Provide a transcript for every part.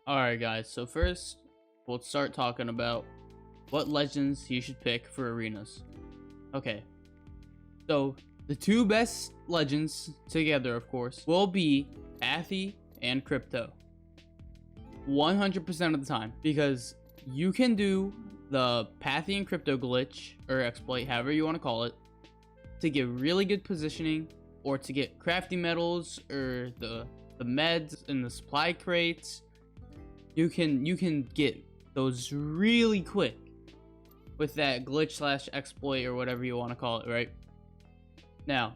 Alright guys, so first we'll start talking about what legends you should pick for arenas. Okay, so the two best legends together, of course, will be Pathy and Crypto. 100% of the time, because you can do the Pathy and Crypto glitch, or exploit, however you want to call it, to get really good positioning, or to get crafty metals, or the meds in the supply crates. You can get those really quick with that glitch slash exploit, or whatever you want to call it, right? Now,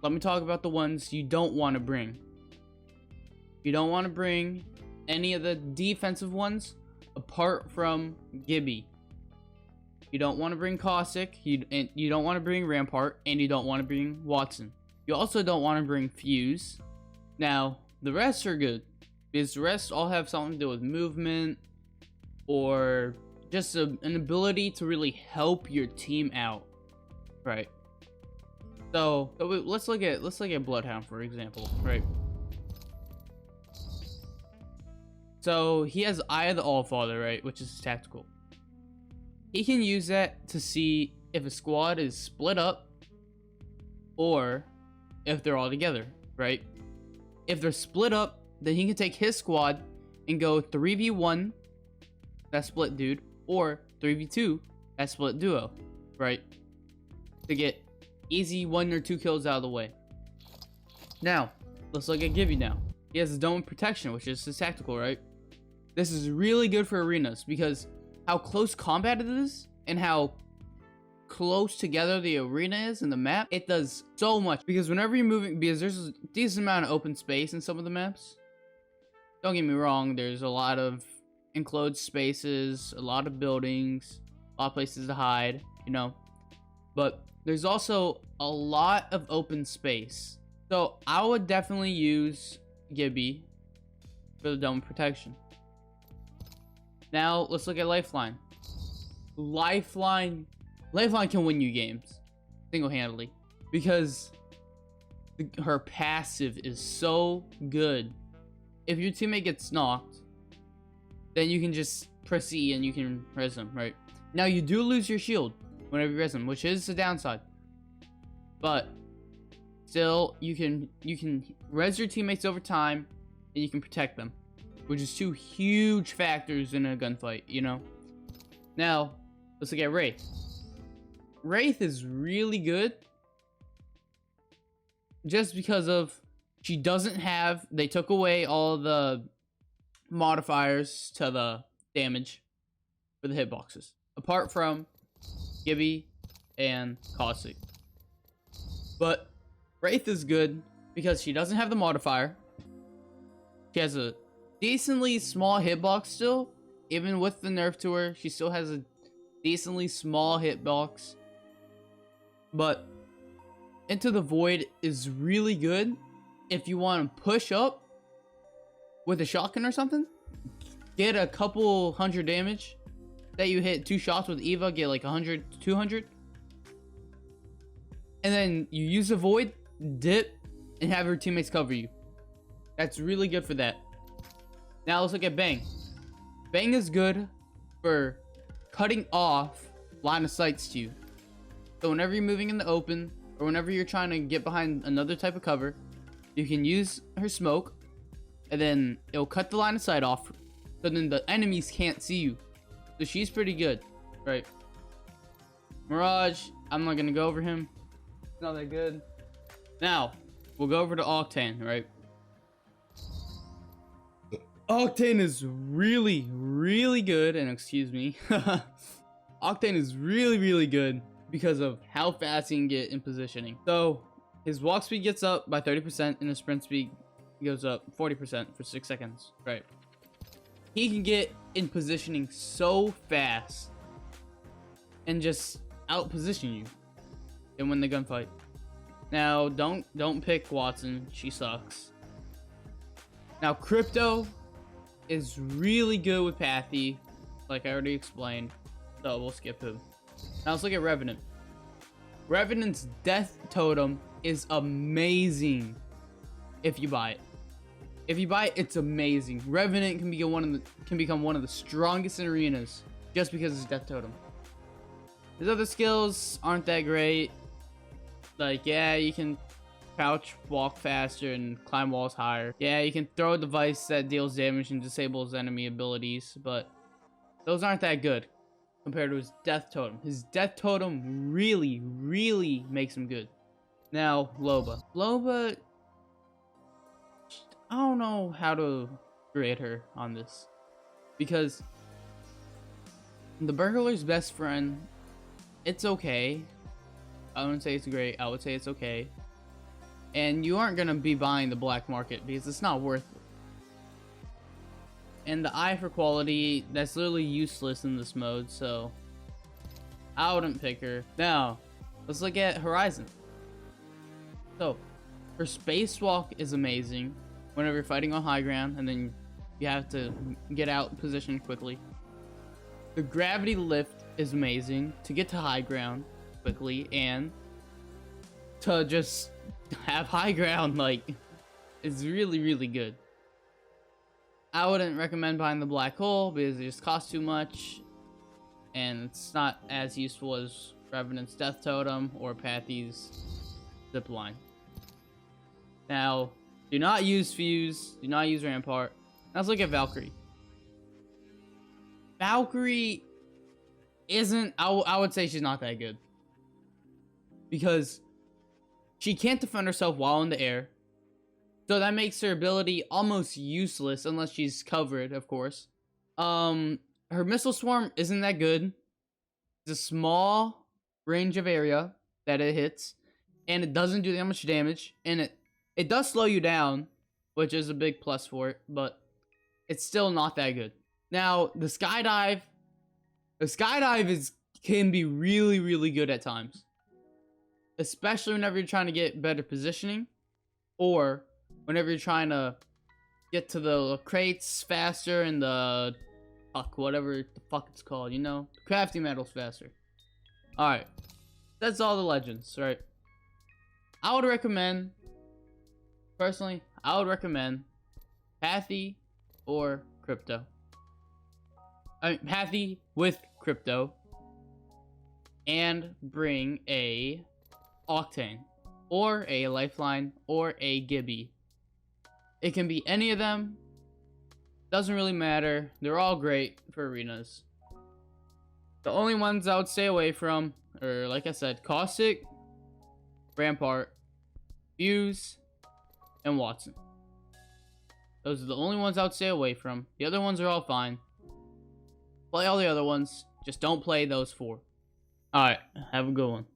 let me talk about the ones you don't want to bring. You don't want to bring any of the defensive ones apart from Gibby. You don't want to bring Caustic, you don't want to bring Rampart, and you don't want to bring Watson. You also don't want to bring Fuse. Now, the rest are good, because the rest all have something to do with movement, or just an ability to really help your team out, right? So let's look at Bloodhound, for example, right? So he has Eye of the Allfather, right, which is tactical. He can use that to see if a squad is split up or if they're all together, right? If they're split up, then he can take his squad and go 3v1, that split dude, or 3v2, that split duo, right? To get easy 1 or 2 kills out of the way. Now, let's look at Gibby now. He has Dome Protection, which is his tactical, right? This is really good for arenas because how close combat it is and how close together the arena is in the map, it does so much. Because whenever you're moving, because there's a decent amount of open space in some of the maps. Don't get me wrong, there's a lot of enclosed spaces, a lot of buildings, a lot of places to hide, you know. But there's also a lot of open space. So I would definitely use Gibby for the dome protection. Now let's look at Lifeline. Lifeline can win you games single-handedly because her passive is so good. If your teammate gets knocked, then you can just press E and you can res them, right? Now you do lose your shield whenever you res them, which is the downside. But still, you can res your teammates over time and you can protect them, which is 2 huge factors in a gunfight, you know? Now, let's look at Wraith. Wraith is really good just because of she doesn't have, they took away all the modifiers to the damage for the hitboxes, apart from Gibby and Caustic. But Wraith is good because she doesn't have the modifier. She has a decently small hitbox still. Even with the nerf to her, she still has a decently small hitbox. But Into the Void is really good if you want to push up with a shotgun or something. Get a couple hundred damage. That you hit 2 shots with Eva, get like 100, 200. And then you use the Void, dip, and have your teammates cover you. That's really good for that. Now let's look at Bang. Bang is good for cutting off line of sights to you. So whenever you're moving in the open, or whenever you're trying to get behind another type of cover, you can use her smoke, and then it'll cut the line of sight off, so then the enemies can't see you. So she's pretty good, right? Mirage, I'm not gonna go over him. It's not that good. Now, we'll go over to Octane, right? Octane is really, really good, and excuse me. Octane is really, really good because of how fast he can get in positioning. So, his walk speed gets up by 30%, and his sprint speed goes up 40% for 6 seconds, right? He can get in positioning so fast and just out position you and win the gunfight. Now, don't pick Watson. She sucks. Now, Crypto is really good with Pathy, like I already explained, so we'll skip him. Now let's look at Revenant. Revenant's Death Totem is amazing if you buy it. If you buy it, it's amazing. Revenant can become one of the strongest in arenas just because it's Death Totem. His other skills aren't that great. Like, yeah, you can crouch, walk faster, and climb walls higher. Yeah, you can throw a device that deals damage and disables enemy abilities, but those aren't that good compared to his Death Totem. His Death Totem really, really makes him good. Now, Loba. Loba, I don't know how to grade her on this, because the burglar's best friend, it's okay. I wouldn't say it's great. I would say it's okay. And you aren't gonna be buying the black market because it's not worth it. And the eye for quality, that's literally useless in this mode, so I wouldn't pick her. Now, let's look at Horizon. So, her spacewalk is amazing whenever you're fighting on high ground, and then you have to get out position quickly. The gravity lift is amazing to get to high ground quickly, and to just have high ground, like, it's really, really good. I wouldn't recommend buying the black hole because it just costs too much, and it's not as useful as Revenant's Death Totem or Pathy's Zipline. Now, do not use Fuse, do not use Rampart. Now let's look at Valkyrie. Valkyrie isn't, I would say she's not that good, because she can't defend herself while in the air, so that makes her ability almost useless unless she's covered, of course. Her missile swarm isn't that good. It's a small range of area that it hits, and it doesn't do that much damage, and it does slow you down, which is a big plus for it, but it's still not that good. Now, the skydive can be really, really good at times, especially whenever you're trying to get better positioning, or whenever you're trying to get to the crates faster and the whatever the fuck it's called, you know, crafting metals faster. All right, that's all the legends, right? I would recommend, personally, Pathy or Crypto. I mean, Pathy with Crypto, and bring a Octane or a Lifeline or a Gibby. It can be any of them. Doesn't really matter. They're all great for arenas. The only ones I would stay away from are, like I said, Caustic, Rampart, Fuse, and Watson. Those are the only ones I would stay away from. The other ones are all fine. Play all the other ones. Just don't play those four. Alright, have a good one.